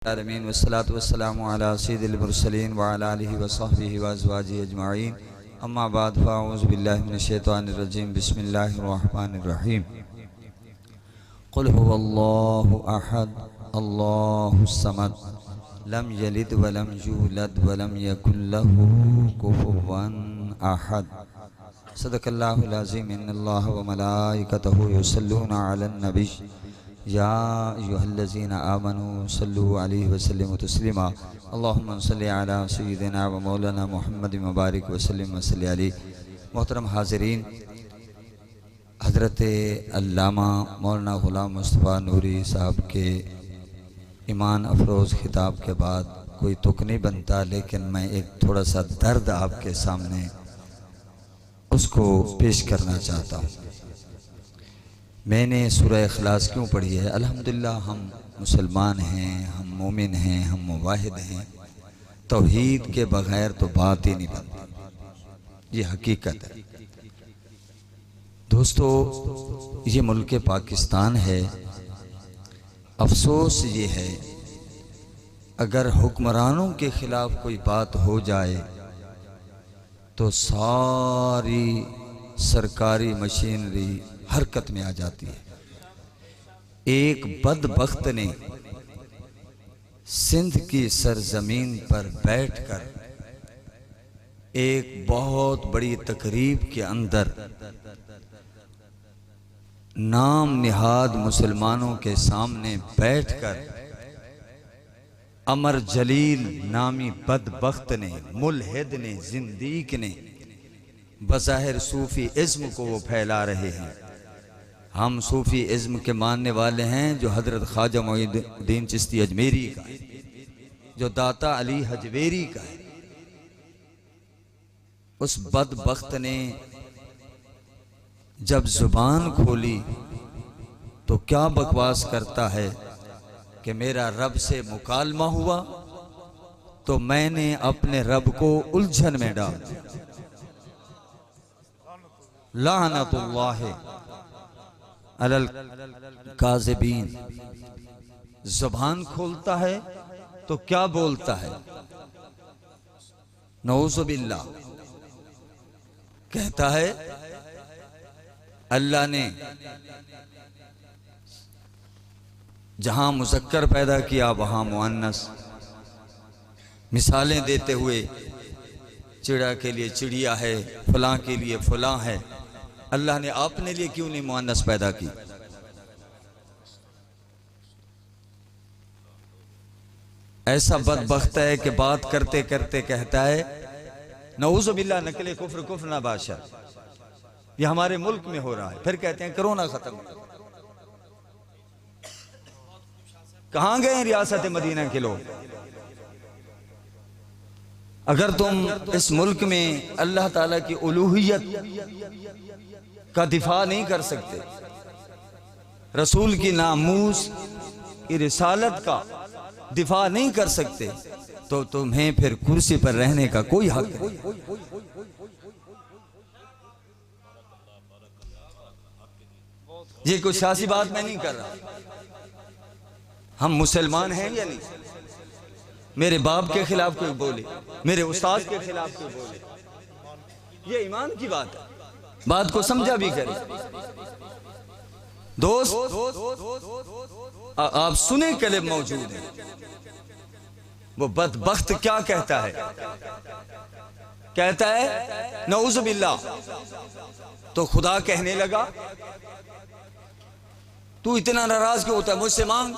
आमीन वस्सलातु वस्सलामु अला सय्यिदिल मुरसलीन व अला आलिहि व सहबिहि व अज़वाजिहि अजमाइन अम्मा बाद फ़अऊज़ु बिल्लाहि मिनश शैतानिर रजीम बिस्मिल्लाहिर रहमानिर रहीम क़ुल हुवल्लाहु अहद अल्लाहुस समद लम यलिद व लम यूलद व लम यकुल लहू कुफुवन अहद सदक़ल्लाहुल अज़ीम इन्नल्लाह व मलाइकतहु युसल्लूना अलन नबी या अय्युहल्लज़ीना आमनू सल्लु अलैहि वसल्लिमु तस्लीमा अल्लाहुम्मा सल्लि अला सय्यिदिना व मौलाना मुहम्मदिन व बारिक वसल्लिम वसल्लि अलैहि। मोहतरम हाज़रीन, हज़रत अल्लामा मौलाना ग़ुलाम मुस्तफ़ा नूरी साहब के ईमान अफरोज़ खिताब के बाद कोई तुक नहीं बनता, लेकिन मैं एक थोड़ा सा दर्द आपके सामने उसको पेश करना चाहता हूँ। मैंने सूरह इखलास क्यों पढ़ी है? अल्हम्दुलिल्लाह हम मुसलमान हैं, हम मोमिन हैं, हम मुवाहिद हैं। तौहीद के बग़ैर तो बात ही नहीं बनती, ये हकीकत है। दोस्तों, ये मुल्क पाकिस्तान है। अफसोस ये है, अगर हुक्मरानों के ख़िलाफ़ कोई बात हो जाए तो सारी सरकारी मशीनरी हरकत में आ जाती है। एक बदबख्त ने सिंध की सरजमीन पर बैठकर एक बहुत बड़ी तकरीब के अंदर नाम निहाद मुसलमानों के सामने बैठकर अमर जलील नामी बदबख्त ने, मुल्हिद ने, जिंदीक ने बज़ाहिर सूफी इज़्म को वो फैला रहे हैं। हम सूफी इज़्म के मानने वाले हैं जो हज़रत ख्वाजा मोइनुद्दीन चिश्ती अजमेरी का है, जो दाता अली हजवेरी का है। उस बदबख्त ने जब जुबान खोली तो क्या बकवास करता है कि मेरा रब से मुकालमा हुआ तो मैंने अपने रब को उलझन में डाल दिया। लानतुल्लाहि अलल काज़िबीन। ज़ुबान खोलता है तो क्या बोलता है? नऊज़ु बिल्लाह। कहता है अल्लाह ने जहां मुज़क्कर पैदा किया वहां मुअन्नस, मिसालें देते हुए चिड़ा के लिए चिड़िया है, फलां के लिए फलां है। अल्लाह ने आपने लिए क्यों नहीं मुअन्नस पैदा की? ऐसा बदबख्त है कि बात करते करते कहता है नऊज़ु बिल्लाह नकले कुफ्र कुफ्र ना बादशाह। ये हमारे मुल्क में हो रहा है। फिर कहते हैं कोरोना खत्म। कहां गए रियासत मदीना के लोग? अगर तुम इस मुल्क में अल्लाह ताला की उलूहियत का दिफा नहीं कर सकते, रसूल की नामूस की रिसालत का दिफा नहीं कर सकते, तो तुम्हें फिर कुर्सी पर रहने का कोई हक नहीं। ये कोई सियासी बात मैं नहीं कर रहा। हम मुसलमान हैं या नहीं? मेरे बाप के खिलाफ कोई बोले, मेरे उस्ताद के खिलाफ कोई बोले, ये ईमान की बात है। बात को समझा भी करें। दोस्त, आप सुने कलिब मौजूद है। वो बदबख्त क्या कहता है? कहता है नऊज़ु बिल्लाह। तो खुदा कहने लगा तू इतना नाराज क्यों होता है? मुझसे मांग।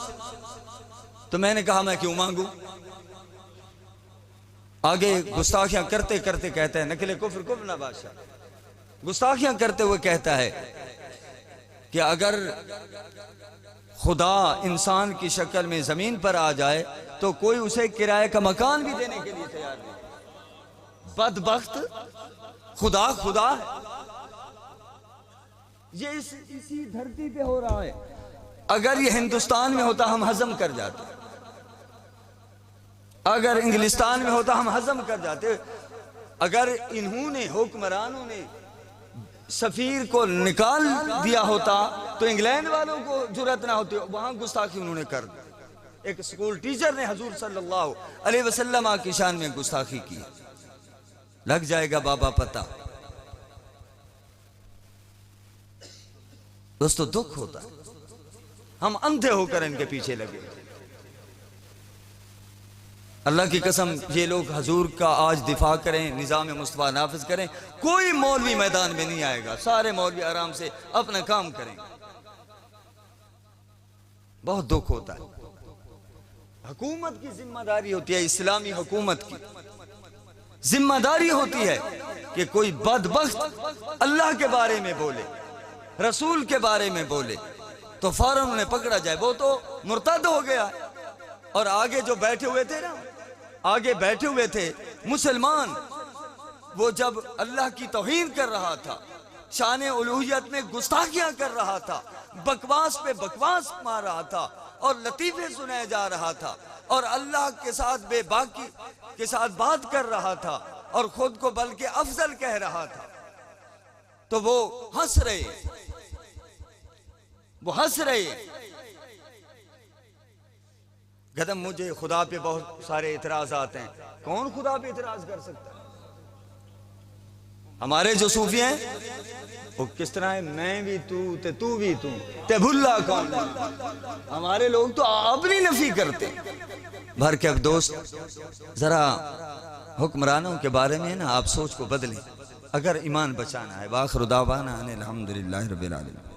तो मैंने कहा मैं क्यों मांगू? आगे गुस्ताखियां करते करते कहता है नकले कुफ्र कुफ्र ना बादशाह। गुस्ताखियां करते हुए कहता है कि अगर खुदा इंसान की शक्ल में जमीन पर आ जाए तो कोई उसे किराए का मकान भी देने के लिए तैयार नहीं। बदबख्त खुदा खुदा है। ये इसी धरती पे हो रहा है। अगर ये हिंदुस्तान में होता हम हजम कर जाते, अगर इंग्लिस्तान में होता हम हजम कर जाते। अगर इन्होंने हुक्मरानों ने सफीर को निकाल दिया होता तो इंग्लैंड वालों को जुर्रत ना होती। वहां गुस्ताखी उन्होंने कर दी। एक स्कूल टीचर ने हुजूर सल्लल्लाहु अलैहि वसल्लम की शान में गुस्ताखी की, लग जाएगा बाबा पता। दोस्तों दुख होता है, हम अंधे होकर इनके पीछे लगे। अल्लाह की कसम, ये लोग हजूर का आज दिफा करें, निज़ाम मुस्तफ़ा नाफिज करें, कोई मौलवी मैदान में नहीं आएगा, सारे मौलवी आराम से अपना काम करेंगे। बहुत दुख होता है। हुकूमत की जिम्मेदारी होती है, इस्लामी हुकूमत की जिम्मेदारी होती है कि कोई बदबख्त अल्लाह के बारे में बोले, रसूल के बारे में बोले तो फौरन उन्हें पकड़ा जाए। वो तो मुर्तद हो गया। और आगे जो बैठे हुए थे ना, आगे बैठे हुए थे मुसलमान, वो जब अल्लाह की तौहीन कर रहा था, शान उलूहियत में गुस्ताखियां कर रहा था, बकवास पे बकवास मार रहा था और लतीफे सुनाया जा रहा था और अल्लाह के साथ बेबाकी के साथ बात कर रहा था और खुद को बल्कि अफजल कह रहा था, तो वो हंस रहे, वो हंस रहे। गदम मुझे खुदा पे बहुत सारे इतराज आते हैं। कौन खुदा पे इतराज कर सकता है? हमारे जो सूफी हैं वो किस तरह है, मैं भी तू भी तू, ते भुल्ला कौन। हमारे लोग तो अपनी नफी करते हैं। भर के अब दोस्त जरा हुक्मरानों के बारे में ना आप सोच को बदलें, अगर ईमान बचाना है। वाखिर दावाना अनिल हम्दुलिल्लाहि रब्बिल आलमीन।